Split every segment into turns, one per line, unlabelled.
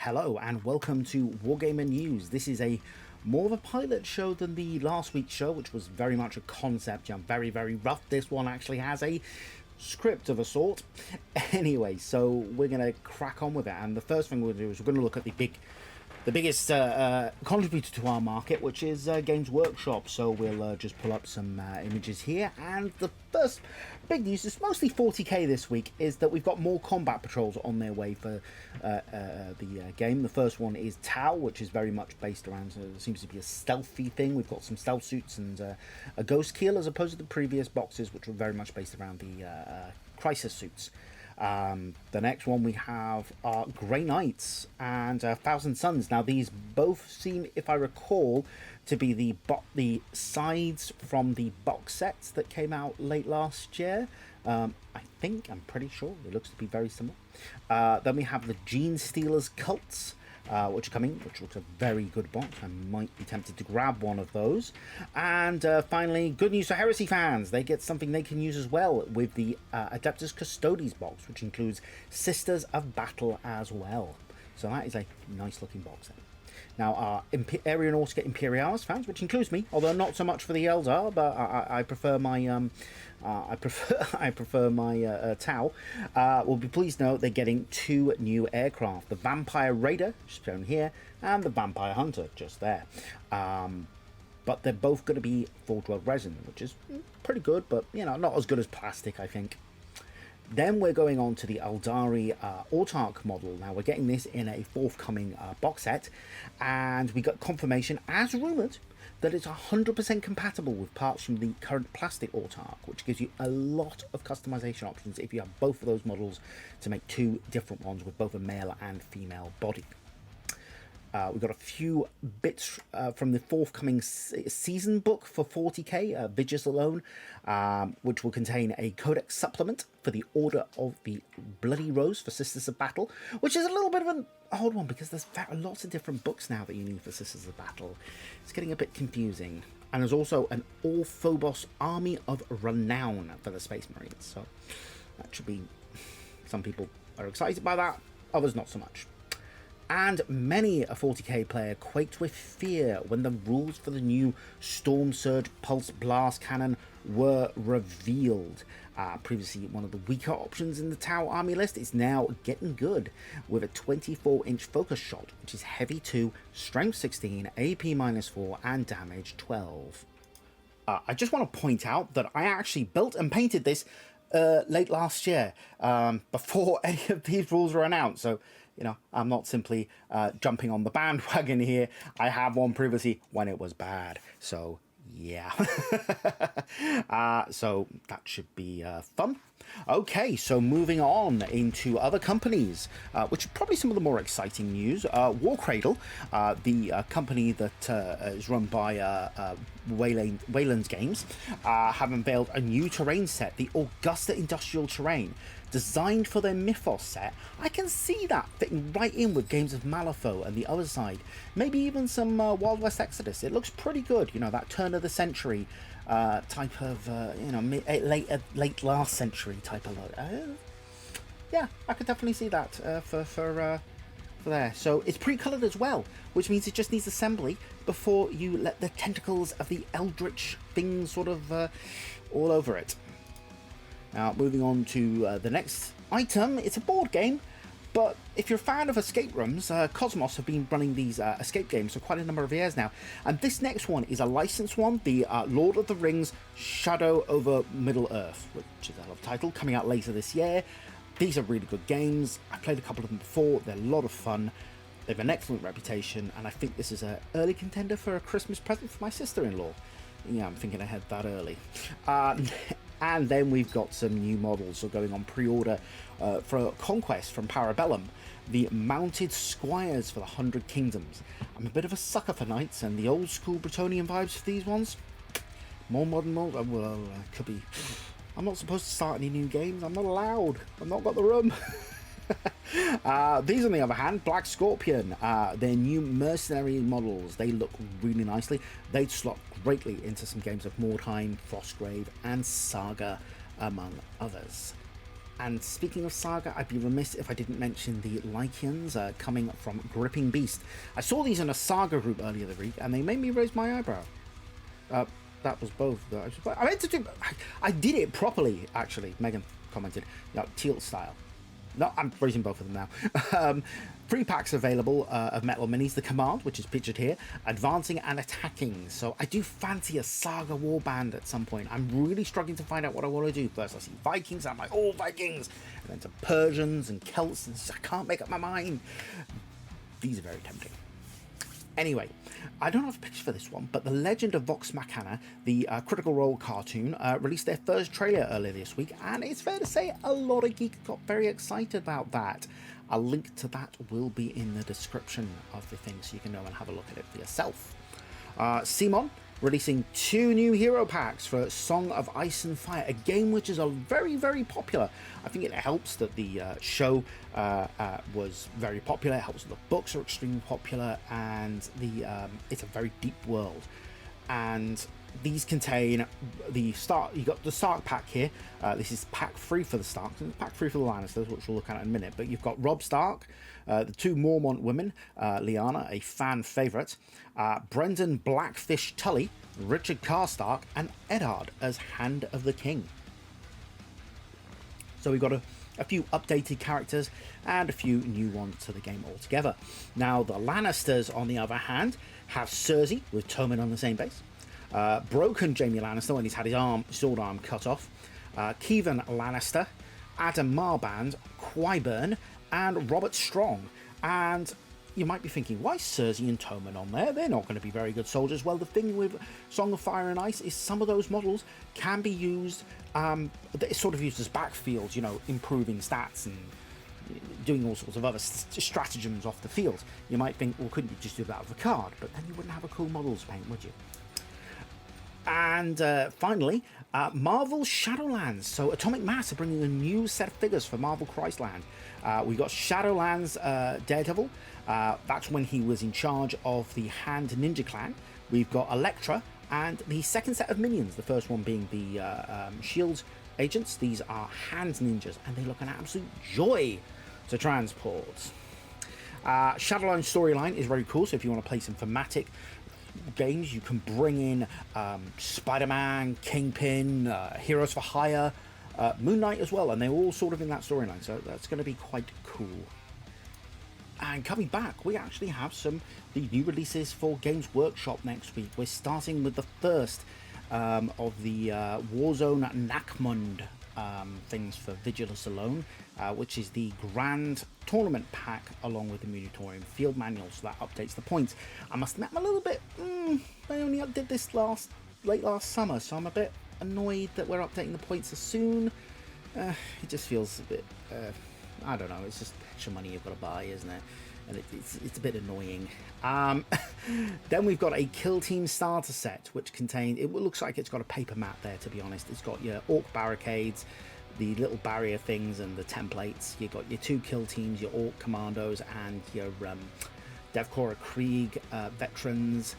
Hello and welcome to Wargamer News. This is a more of a pilot show than the last week's show, which was very much a concept, very rough. This one actually has a script of a sort. Anyway, so we're going to crack on with it, and the first thing we're going to do is we're going to look at the biggest contributor to our market, which is Games Workshop. So we'll just pull up some images here, and the first big news is mostly 40k this week, is that we've got more combat patrols on their way for the game. The first one is Tau, which is very much based around, it seems to be a stealthy thing. We've got some stealth suits and a ghost keel, as opposed to the previous boxes, which were very much based around the crisis suits. The next one we have are Grey Knights and Thousand Suns. Now these both seem, if I recall, to be the sides from the box sets that came out late last year. I'm pretty sure it looks to be very similar. Then we have the Gene Stealers Cults, which are coming, which looks a very good box. I might be tempted to grab one of those. And finally, good news for Heresy fans. They get something they can use as well with the Adeptus Custodes box, which includes Sisters of Battle as well. So that is a nice looking box then. Now, our Aeronautica Imperialis fans, which includes me, although not so much for the Eldar, but I prefer my I prefer my Tau, will be pleased to know they're getting two new aircraft: the Vampire Raider, shown here, and the Vampire Hunter, just there. But they're both going to be forged weld resin, which is pretty good, but not as good as plastic, I think. Then we're going on to the Eldari Autarch model. Now we're getting this in a forthcoming box set, and we got confirmation, as rumoured, that it's 100% compatible with parts from the current plastic Autarch, which gives you a lot of customization options if you have both of those models to make two different ones with both a male and female body. We've got a few bits from the forthcoming season book for 40k, Vigis alone, which will contain a codex supplement for the Order of the Bloody Rose for Sisters of Battle, which is a little bit of an odd one because there's lots of different books now that you need for Sisters of Battle. It's getting a bit confusing. And there's also an All-Phobos Army of Renown for the Space Marines. So that should be... Some people are excited by that, others not so much. And many a 40k player quaked with fear when the rules for the new Storm Surge Pulse Blast Cannon were revealed. Previously one of the weaker options in the Tau army list is now getting good with a 24-inch focus shot, which is heavy 2, strength 16, AP -4, and damage 12. I just want to point out that I actually built and painted this late last year, before any of these rules were announced. So, I'm not simply jumping on the bandwagon here. I have one previously when it was bad. So, yeah. So that should be fun. Okay, so moving on into other companies, which are probably some of the more exciting news. Warcradle, the company that is run by Wayland's Games, have unveiled a new terrain set, the Augusta Industrial Terrain, designed for their Mythos set. I can see that fitting right in with games of Malifaux and the other side, maybe even some Wild West Exodus. It looks pretty good, that turn of the century type of, late last century type of look. Yeah, I could definitely see that for there. So it's pre-coloured as well, which means it just needs assembly before you let the tentacles of the eldritch thing sort of all over it. Now, moving on to the next item, it's a board game, but if you're a fan of escape rooms, Cosmos have been running these escape games for quite a number of years now, and this next one is a licensed one, the Lord of the Rings Shadow over Middle-earth, which is a title, coming out later this year. These are really good games. I've played a couple of them before. They're a lot of fun. They have an excellent reputation, and I think this is an early contender for a Christmas present for my sister-in-law. Yeah, I'm thinking ahead that early. And then we've got some new models so going on pre-order for Conquest from Parabellum, the Mounted Squires for the 100 Kingdoms. I'm a bit of a sucker for knights and the old school Bretonian vibes for these ones. More modern models, well, could be. I'm not supposed to start any new games. I'm not allowed. I've not got the room. These, on the other hand, Black Scorpion, they're new mercenary models. They look really nicely. They'd slot greatly into some games of Mordheim, Frostgrave, and Saga, among others. And speaking of Saga, I'd be remiss if I didn't mention the Lycians coming from Gripping Beast. I saw these in a Saga group earlier this week, and they made me raise my eyebrow. That was both. I meant to do. I did it properly, actually. Megan commented, teal style. No, I'm raising both of them now. 3 packs available of Metal Minis. The Command, which is pictured here, Advancing and Attacking. So I do fancy a Saga Warband at some point. I'm really struggling to find out what I want to do. First I see Vikings, I'm like, oh, Vikings! And then some Persians and Celts, and I can't make up my mind. These are very tempting. Anyway, I don't have a picture for this one, but the Legend of Vox Machina, the Critical Role cartoon, released their first trailer earlier this week, and it's fair to say a lot of geeks got very excited about that. A link to that will be in the description of the thing, so you can go and have a look at it for yourself. Simon releasing 2 new hero packs for Song of Ice and Fire, a game which is very, very popular. I think it helps that the show was very popular. It helps that the books are extremely popular, and it's a very deep world. And these contain the Stark. You got the Stark pack here. This is pack 3 for the Starks, and pack 3 for the Lannisters, which we'll look at in a minute. But you've got Robb Stark, the 2 Mormont women, Lyanna, a fan favourite, Brendan Blackfish Tully, Richard Karstark, and Eddard as Hand of the King. So we've got a few updated characters and a few new ones to the game altogether. Now the Lannisters, on the other hand, have Cersei with Tommen on the same base, broken Jaime Lannister when he's had his sword arm cut off, Keevan Lannister, Adam Marband, Qyburn, and Robert Strong. And you might be thinking, why Cersei and Tommen on there? They're not going to be very good soldiers. Well, the thing with Song of Fire and Ice is some of those models can be used, it's sort of used as backfields, improving stats and doing all sorts of other stratagems off the field. You might think, well, couldn't you just do that with a card? But then you wouldn't have a cool models paint, would you? And finally, Marvel Shadowlands. So Atomic Mass are bringing a new set of figures for Marvel Christland. We got Shadowlands Daredevil. That's when he was in charge of the Hand Ninja Clan. We've got Elektra and the second set of minions. The first one being the Shield agents. These are Hand Ninjas, and they look an absolute joy to transport. Shadowlands storyline is very cool. So if you want to play some thematic games, you can bring in Spider-Man, Kingpin, Heroes for Hire, Moon Knight as well, and they're all sort of in that storyline, so that's going to be quite cool. And coming back, we actually have the new releases for Games Workshop next week. We're starting with the first of the Warzone Nakmund things for Vigilus alone, which is the Grand Tournament pack along with the Munitorium Field Manual, so that updates the points. I must admit I'm a little bit, they only updated this late last summer, so I'm a bit annoyed that we're updating the points so soon. It just feels a bit, I don't know, it's just extra money you've got to buy, isn't it? And it's a bit annoying. Then we've got a Kill Team starter set, which contains, it looks like it's got a paper map there, to be honest. It's got your Orc barricades, the little barrier things, and the templates. You've got your 2 kill teams, your Orc commandos, and your Deathcore Krieg veterans.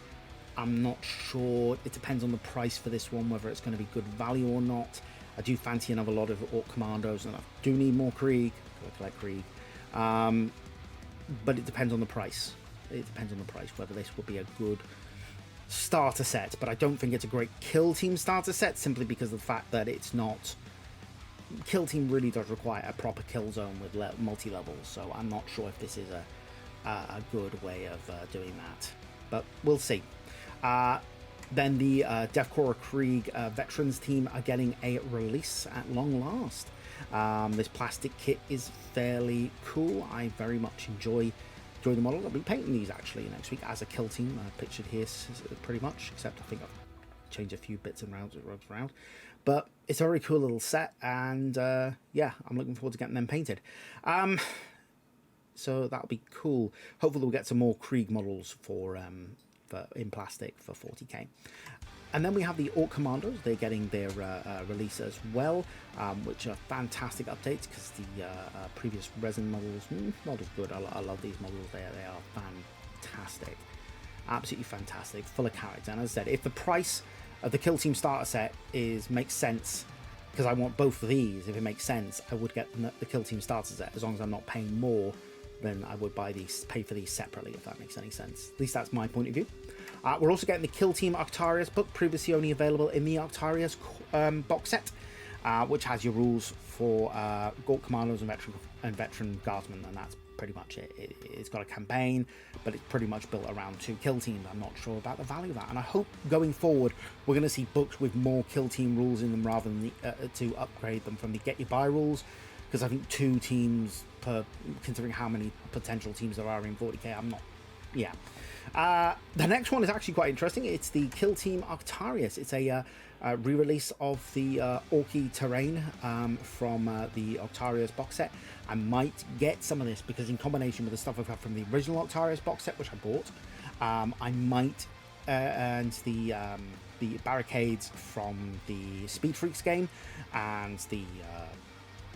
I'm not sure. It depends on the price for this one, whether it's going to be good value or not. I do fancy another lot of Orc commandos, and I do need more Krieg. I collect Krieg. But it depends on the price. It depends on the price, whether this will be a good starter set. But I don't think it's a great Kill Team starter set, simply because of the fact that it's not... Kill Team really does require a proper kill zone with multi-levels, so I'm not sure if this is a good way of doing that. But we'll see. Then the Deathcore Krieg veterans team are getting a release at long last. This plastic kit is fairly cool. I very much enjoy the model. I'll be painting these actually next week as a kill team, pictured here pretty much, except I think I've changed a few bits and rubs around. But it's a very cool little set, and yeah, I'm looking forward to getting them painted. So that'll be cool. Hopefully we'll get some more Krieg models for in plastic for 40k. And then we have the Orc Commandos. They're getting their release as well, which are fantastic updates, because the previous resin models, not as good. I love these models. They are fantastic. Absolutely fantastic. Full of character. And as I said, if the price of the Kill Team starter set makes sense because I want both of these. If it makes sense, I would get the Kill Team starter set, as long as I'm not paying more than I would pay for these separately, if that makes any sense. At least that's my point of view. We're also getting the Kill Team Octarius book, previously only available in the Octarius box set, which has your rules for Gaunt Commandos and Veteran Guardsmen, and that's pretty much it. It's got a campaign, but it's pretty much built around 2 kill teams. I'm not sure about the value of that, and I hope going forward we're going to see books with more kill team rules in them rather than to upgrade them from the get your buy rules, because I think 2 teams per, considering how many potential teams there are in 40k, I'm not. Yeah. The next one is actually quite interesting. It's the Kill Team Arcturius. It's a re-release of the Wargamer Terrain from the Octarius box set. I might get some of this because in combination with the stuff I've got from the original Octarius box set, which I bought, I might and the barricades from the Speed Freaks game and the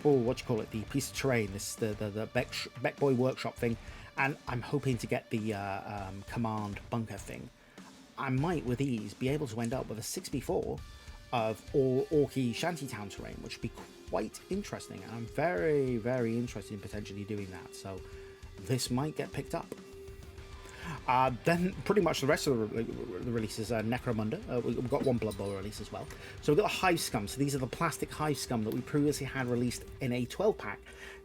the piece of terrain, the Beck Boy workshop thing, and I'm hoping to get the command bunker thing. I might with these be able to end up with a 6v4 of all Orky Shantytown terrain, which would be quite interesting, and I'm very, very interested in potentially doing that, so this might get picked up. Then pretty much the rest of the releases are Necromunda. We've got one Blood Bowl release as well. So we've got Hive Scum. So these are the plastic Hive Scum that we previously had released in a 12 pack,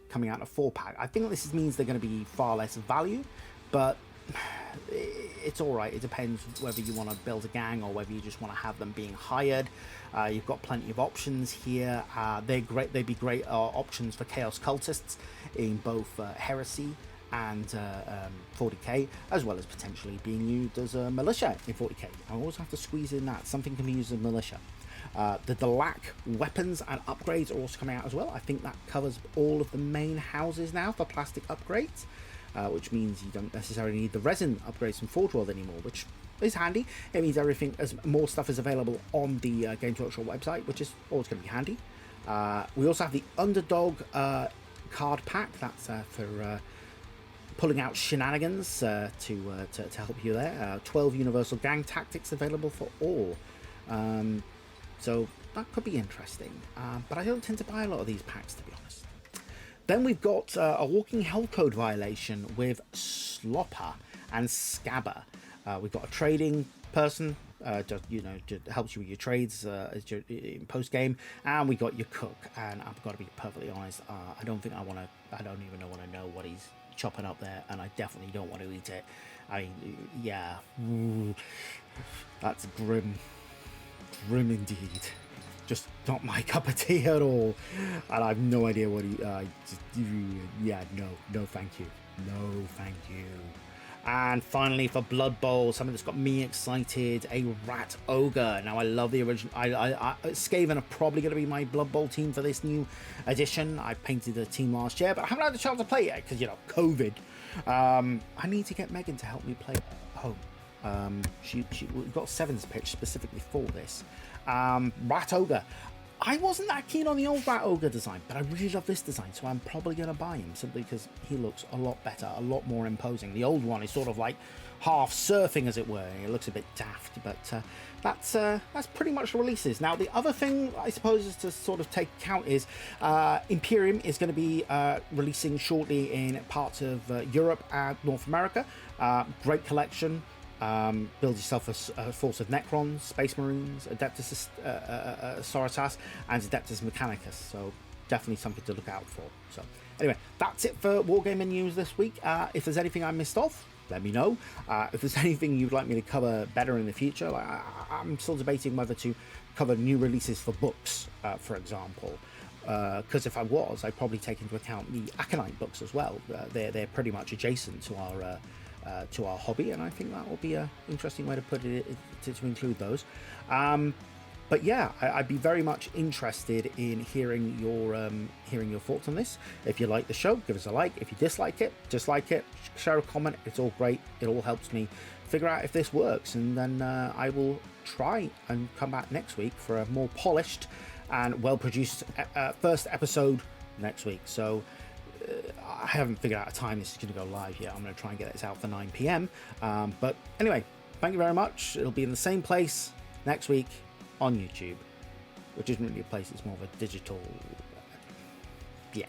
coming out in a 4 pack. I think this means they're going to be far less value, but it's alright. It depends whether you want to build a gang or whether you just want to have them being hired. You've got plenty of options here. They're great. They'd be great options for Chaos Cultists in both Heresy and 40k, as well as potentially being used as a militia in 40k. I always have to squeeze in that something can be used as a militia. The Delac weapons and upgrades are also coming out as well. I think that covers all of the main houses now for plastic upgrades, which means you don't necessarily need the resin upgrades from Forge World anymore, which is handy. It means everything, as more stuff is available on the Games Workshop website, which is always going to be handy. We also have the Underdog card pack. That's for pulling out shenanigans to help you there. 12 universal gang tactics available for all. So that could be interesting. But I don't tend to buy a lot of these packs, to be honest. Then we've got a walking health code violation with Slopper and Scabber. We've got a trading person, just helps you with your trades in post game, and we got your cook. And I've got to be perfectly honest, I don't even want to know what he's chopping up there, and I definitely don't want to eat it. I mean, yeah, that's grim indeed. Just not my cup of tea at all, and I have no idea what he. No, thank you. And finally, for Blood Bowl, something that's got me excited, a Rat Ogre. Now, I love the original. Skaven are probably going to be my Blood Bowl team for this new edition. I painted the team last year, but I haven't had the chance to play it because, COVID. I need to get Megan to help me play at home. We've got Sevens pitch specifically for this. Rat Ogre. I wasn't that keen on the old Rat Ogre design, but I really love this design, so I'm probably going to buy him simply because he looks a lot better, a lot more imposing. The old one is sort of like half surfing, as it were. It looks a bit daft, but that's pretty much the releases. Now, the other thing I suppose is to sort of take account is Imperium is going to be releasing shortly in parts of Europe and North America. Great collection. Build yourself a force of Necrons, Space Marines, Adeptus Soritas, and Adeptus Mechanicus. So definitely something to look out for. So anyway, that's it for Wargamer News this week. If there's anything I missed off, let me know. If there's anything you'd like me to cover better in the future, I'm still debating whether to cover new releases for books, for example. Because if I was, I'd probably take into account the Aconite books as well. They're pretty much adjacent to our hobby, and I think that will be an interesting way to put it to include those. But yeah, I'd be very much interested in hearing your thoughts on this. If you like the show, give us a like. If you dislike it, share a comment. It's all great. It all helps me figure out if this works, and then I will try and come back next week for a more polished and well-produced first episode next week. So I haven't figured out a time this is going to go live yet. I'm going to try and get this out for 9 p.m. But anyway, thank you very much. It'll be in the same place next week on YouTube. which isn't really a place, it's more of a digital, yeah,